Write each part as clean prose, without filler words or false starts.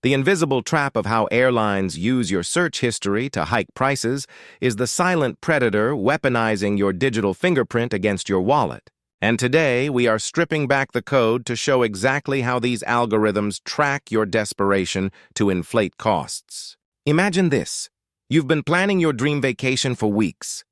The invisible trap of how airlines use your search history to hike prices is the silent predator weaponizing your digital fingerprint against your wallet. And today, we are stripping back the code to show exactly how these algorithms track your desperation to inflate costs. Imagine this. You've been planning your dream vacation for weeks.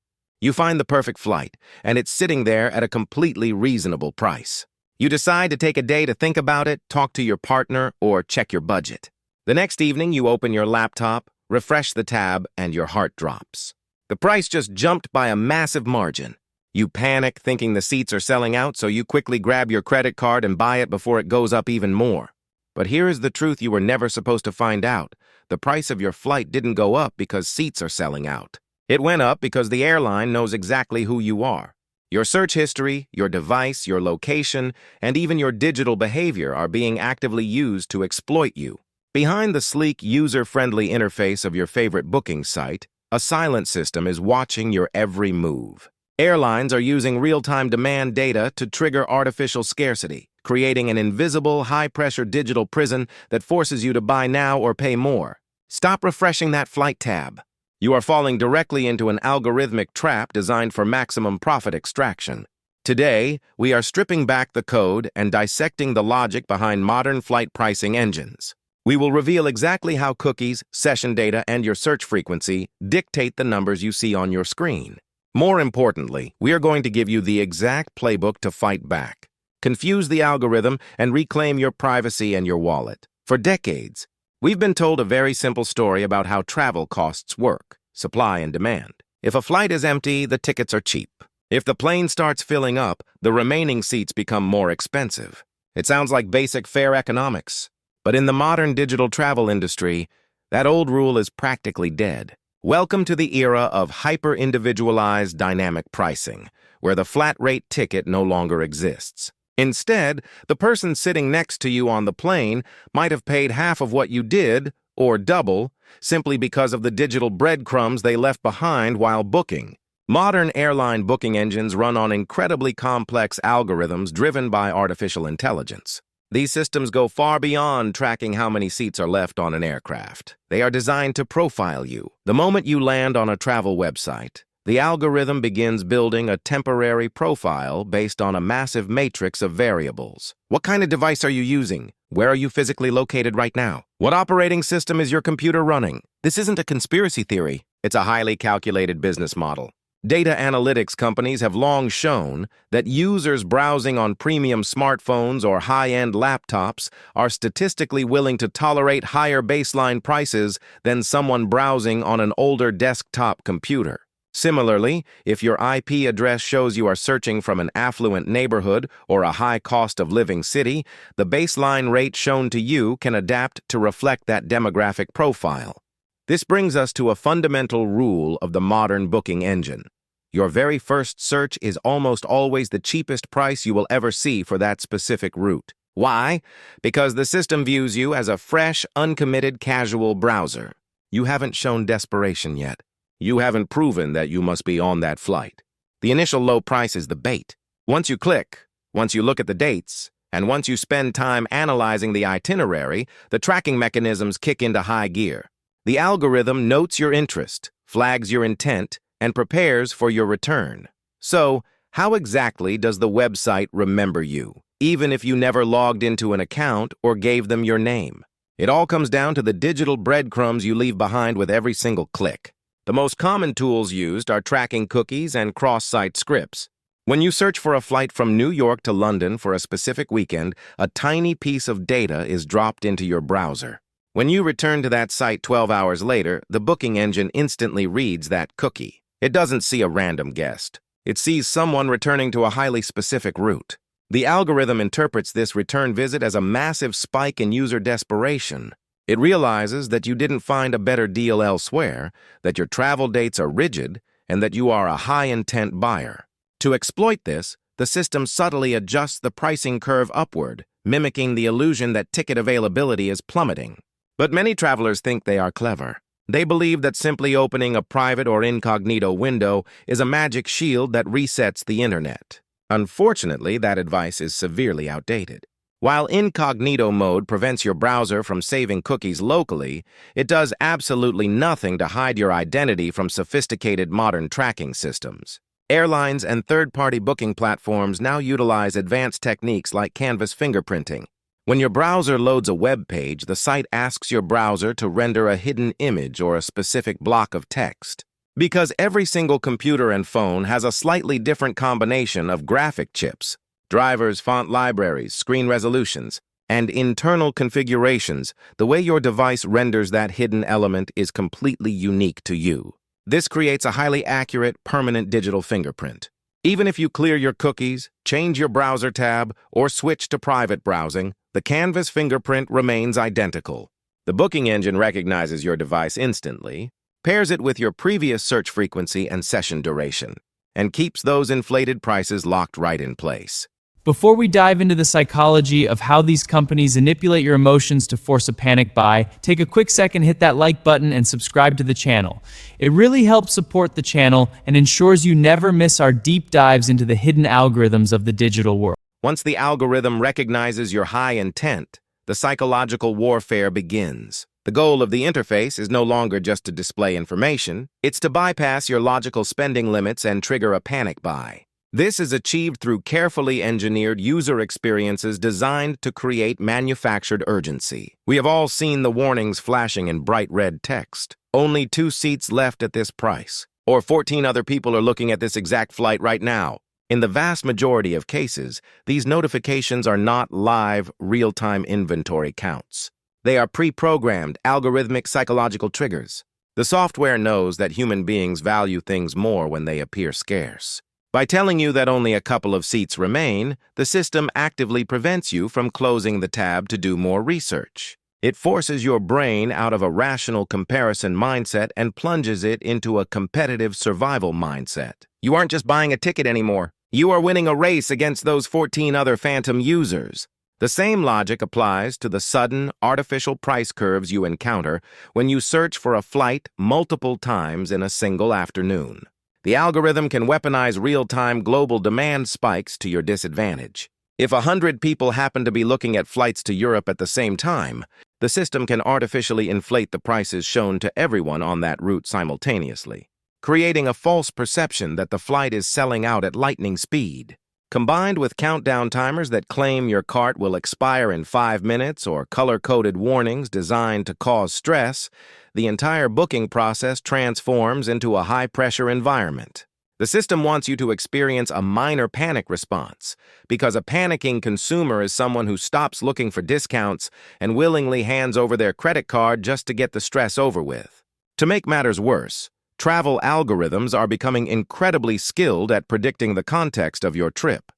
You find the perfect flight, and it's sitting there at a completely reasonable price. You decide to take a day to think about it, talk to your partner, or check your budget. The next evening, you open your laptop, refresh the tab, and your heart drops. The price just jumped by a massive margin. You panic, thinking the seats are selling out, so you quickly grab your credit card and buy it before it goes up even more. But here is the truth you were never supposed to find out. The price of your flight didn't go up because seats are selling out. It went up because the airline knows exactly who you are. Your search history, your device, your location, and even your digital behavior are being actively used to exploit you. Behind the sleek, user-friendly interface of your favorite booking site, a silent system is watching your every move. Airlines are using real-time demand data to trigger artificial scarcity, creating an invisible, high-pressure digital prison that forces you to buy now or pay more. Stop refreshing that flight tab. You are falling directly into an algorithmic trap designed for maximum profit extraction. Today, we are stripping back the code and dissecting the logic behind modern flight pricing engines. We will reveal exactly how cookies, session data, and your search frequency dictate the numbers you see on your screen. More importantly, we are going to give you the exact playbook to fight back. Confuse the algorithm and reclaim your privacy and your wallet. For decades, we've been told a very simple story about how travel costs work, supply and demand. If a flight is empty, the tickets are cheap. If the plane starts filling up, the remaining seats become more expensive. It sounds like basic fare economics. But in the modern digital travel industry, that old rule is practically dead. Welcome to the era of hyper-individualized dynamic pricing, where the flat-rate ticket no longer exists. Instead, the person sitting next to you on the plane might have paid half of what you did, or double, simply because of the digital breadcrumbs they left behind while booking. Modern airline booking engines run on incredibly complex algorithms driven by artificial intelligence. These systems go far beyond tracking how many seats are left on an aircraft. They are designed to profile you. The moment you land on a travel website, the algorithm begins building a temporary profile based on a massive matrix of variables. What kind of device are you using? Where are you physically located right now? What operating system is your computer running? This isn't a conspiracy theory. It's a highly calculated business model. Data analytics companies have long shown that users browsing on premium smartphones or high-end laptops are statistically willing to tolerate higher baseline prices than someone browsing on an older desktop computer. Similarly, if your IP address shows you are searching from an affluent neighborhood or a high cost of living city, the baseline rate shown to you can adapt to reflect that demographic profile. This brings us to a fundamental rule of the modern booking engine. Your very first search is almost always the cheapest price you will ever see for that specific route. Why? Because the system views you as a fresh, uncommitted, casual browser. You haven't shown desperation yet. You haven't proven that you must be on that flight. The initial low price is the bait. Once you click, once you look at the dates, and once you spend time analyzing the itinerary, the tracking mechanisms kick into high gear. The algorithm notes your interest, flags your intent, and prepares for your return. So, how exactly does the website remember you, even if you never logged into an account or gave them your name? It all comes down to the digital breadcrumbs you leave behind with every single click. The most common tools used are tracking cookies and cross-site scripts. When you search for a flight from New York to London for a specific weekend, a tiny piece of data is dropped into your browser. When you return to that site 12 hours later, the booking engine instantly reads that cookie. It doesn't see a random guest. It sees someone returning to a highly specific route. The algorithm interprets this return visit as a massive spike in user desperation. It realizes that you didn't find a better deal elsewhere, that your travel dates are rigid, and that you are a high-intent buyer. To exploit this, the system subtly adjusts the pricing curve upward, mimicking the illusion that ticket availability is plummeting. But many travelers think they are clever. They believe that simply opening a private or incognito window is a magic shield that resets the internet. Unfortunately, that advice is severely outdated. While incognito mode prevents your browser from saving cookies locally, it does absolutely nothing to hide your identity from sophisticated modern tracking systems. Airlines and third-party booking platforms now utilize advanced techniques like canvas fingerprinting. When your browser loads a web page, the site asks your browser to render a hidden image or a specific block of text. Because every single computer and phone has a slightly different combination of graphic chips, drivers, font libraries, screen resolutions, and internal configurations, the way your device renders that hidden element is completely unique to you. This creates a highly accurate, permanent digital fingerprint. Even if you clear your cookies, change your browser tab, or switch to private browsing, the canvas fingerprint remains identical. The booking engine recognizes your device instantly, pairs it with your previous search frequency and session duration, and keeps those inflated prices locked right in place. Before we dive into the psychology of how these companies manipulate your emotions to force a panic buy, take a quick second, hit that like button, and subscribe to the channel. It really helps support the channel and ensures you never miss our deep dives into the hidden algorithms of the digital world. Once the algorithm recognizes your high intent, the psychological warfare begins. The goal of the interface is no longer just to display information, it's to bypass your logical spending limits and trigger a panic buy. This is achieved through carefully engineered user experiences designed to create manufactured urgency. We have all seen the warnings flashing in bright red text. Only 2 seats left at this price. Or 14 other people are looking at this exact flight right now. In the vast majority of cases, these notifications are not live, real-time inventory counts. They are pre-programmed, algorithmic psychological triggers. The software knows that human beings value things more when they appear scarce. By telling you that only a couple of seats remain, the system actively prevents you from closing the tab to do more research. It forces your brain out of a rational comparison mindset and plunges it into a competitive survival mindset. You aren't just buying a ticket anymore. You are winning a race against those 14 other phantom users. The same logic applies to the sudden, artificial price curves you encounter when you search for a flight multiple times in a single afternoon. The algorithm can weaponize real-time global demand spikes to your disadvantage. If 100 people happen to be looking at flights to Europe at the same time, the system can artificially inflate the prices shown to everyone on that route simultaneously, creating a false perception that the flight is selling out at lightning speed. Combined with countdown timers that claim your cart will expire in 5 minutes or color-coded warnings designed to cause stress, the entire booking process transforms into a high-pressure environment. The system wants you to experience a minor panic response, because a panicking consumer is someone who stops looking for discounts and willingly hands over their credit card just to get the stress over with. To make matters worse, travel algorithms are becoming incredibly skilled at predicting the context of your trip.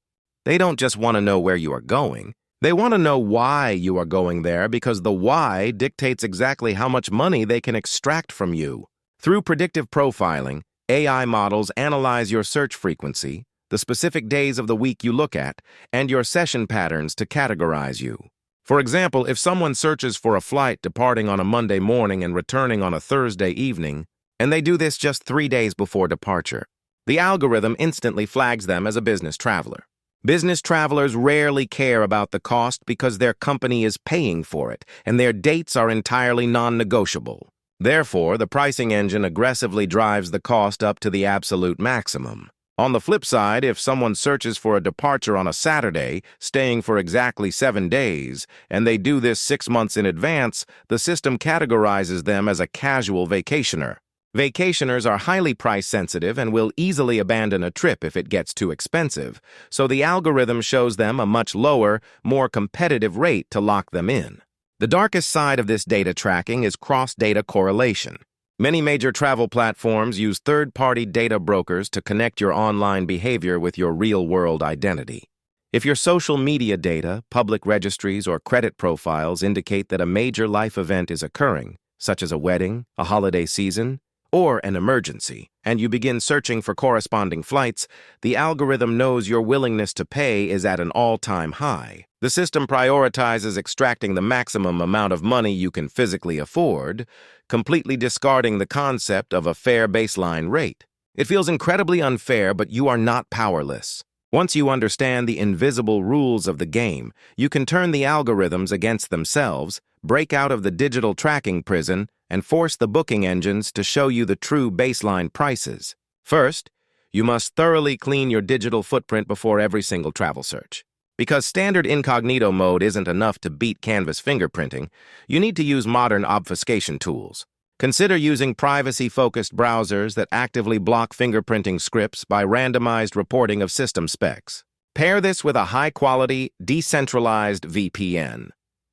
They don't just want to know where you are going. They want to know why you are going there, because the why dictates exactly how much money they can extract from you. Through predictive profiling, AI models analyze your search frequency, the specific days of the week you look at, and your session patterns to categorize you. For example, if someone searches for a flight departing on a Monday morning and returning on a Thursday evening, and they do this just 3 days before departure, the algorithm instantly flags them as a business traveler. Business travelers rarely care about the cost because their company is paying for it, and their dates are entirely non-negotiable. Therefore, the pricing engine aggressively drives the cost up to the absolute maximum. On the flip side, if someone searches for a departure on a Saturday, staying for exactly 7 days, and they do this 6 months in advance, the system categorizes them as a casual vacationer. Vacationers are highly price-sensitive and will easily abandon a trip if it gets too expensive, so the algorithm shows them a much lower, more competitive rate to lock them in. The darkest side of this data tracking is cross-data correlation. Many major travel platforms use third-party data brokers to connect your online behavior with your real-world identity. If your social media data, public registries, or credit profiles indicate that a major life event is occurring, such as a wedding, a holiday season, or an emergency, and you begin searching for corresponding flights, the algorithm knows your willingness to pay is at an all-time high. The system prioritizes extracting the maximum amount of money you can physically afford, completely discarding the concept of a fair baseline rate. It feels incredibly unfair, but you are not powerless. Once you understand the invisible rules of the game, you can turn the algorithms against themselves, break out of the digital tracking prison, and force the booking engines to show you the true baseline prices. First, you must thoroughly clean your digital footprint before every single travel search. Because standard incognito mode isn't enough to beat canvas fingerprinting, you need to use modern obfuscation tools. Consider using privacy-focused browsers that actively block fingerprinting scripts by randomized reporting of system specs. Pair this with a high-quality, decentralized VPN.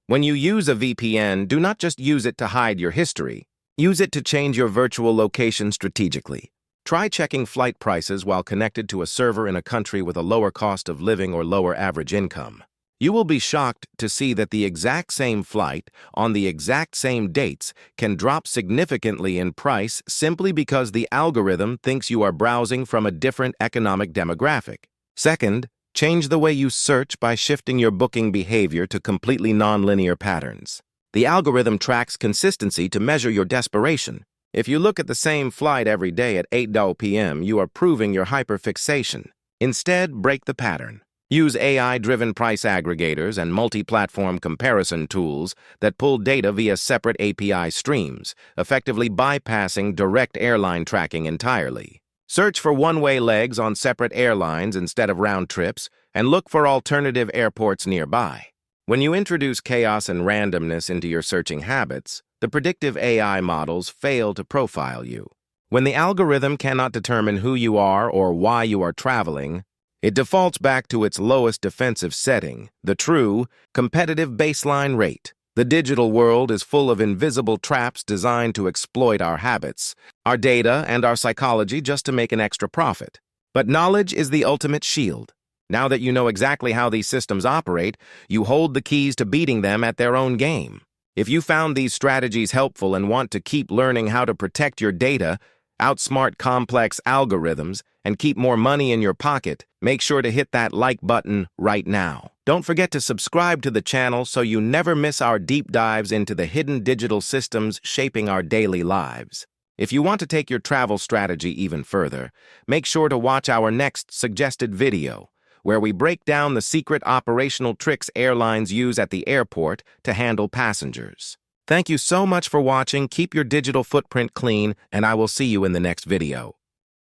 When you use a VPN, do not just use it to hide your history. Use it to change your virtual location strategically. Try checking flight prices while connected to a server in a country with a lower cost of living or lower average income. You will be shocked to see that the exact same flight, on the exact same dates, can drop significantly in price simply because the algorithm thinks you are browsing from a different economic demographic. Second, change the way you search by shifting your booking behavior to completely nonlinear patterns. The algorithm tracks consistency to measure your desperation. If you look at the same flight every day at 8 p.m., you are proving your hyperfixation. Instead, break the pattern. Use AI-driven price aggregators and multi-platform comparison tools that pull data via separate API streams, effectively bypassing direct airline tracking entirely. Search for one-way legs on separate airlines instead of round trips, and look for alternative airports nearby. When you introduce chaos and randomness into your searching habits, the predictive AI models fail to profile you. When the algorithm cannot determine who you are or why you are traveling, it defaults back to its lowest defensive setting, the true, competitive baseline rate. The digital world is full of invisible traps designed to exploit our habits, our data, and our psychology just to make an extra profit. But knowledge is the ultimate shield. Now that you know exactly how these systems operate, you hold the keys to beating them at their own game. If you found these strategies helpful and want to keep learning how to protect your data, outsmart complex algorithms, and keep more money in your pocket, make sure to hit that like button right now. Don't forget to subscribe to the channel so you never miss our deep dives into the hidden digital systems shaping our daily lives. If you want to take your travel strategy even further, make sure to watch our next suggested video, where we break down the secret operational tricks airlines use at the airport to handle passengers. Thank you so much for watching. Keep your digital footprint clean, and I will see you in the next video.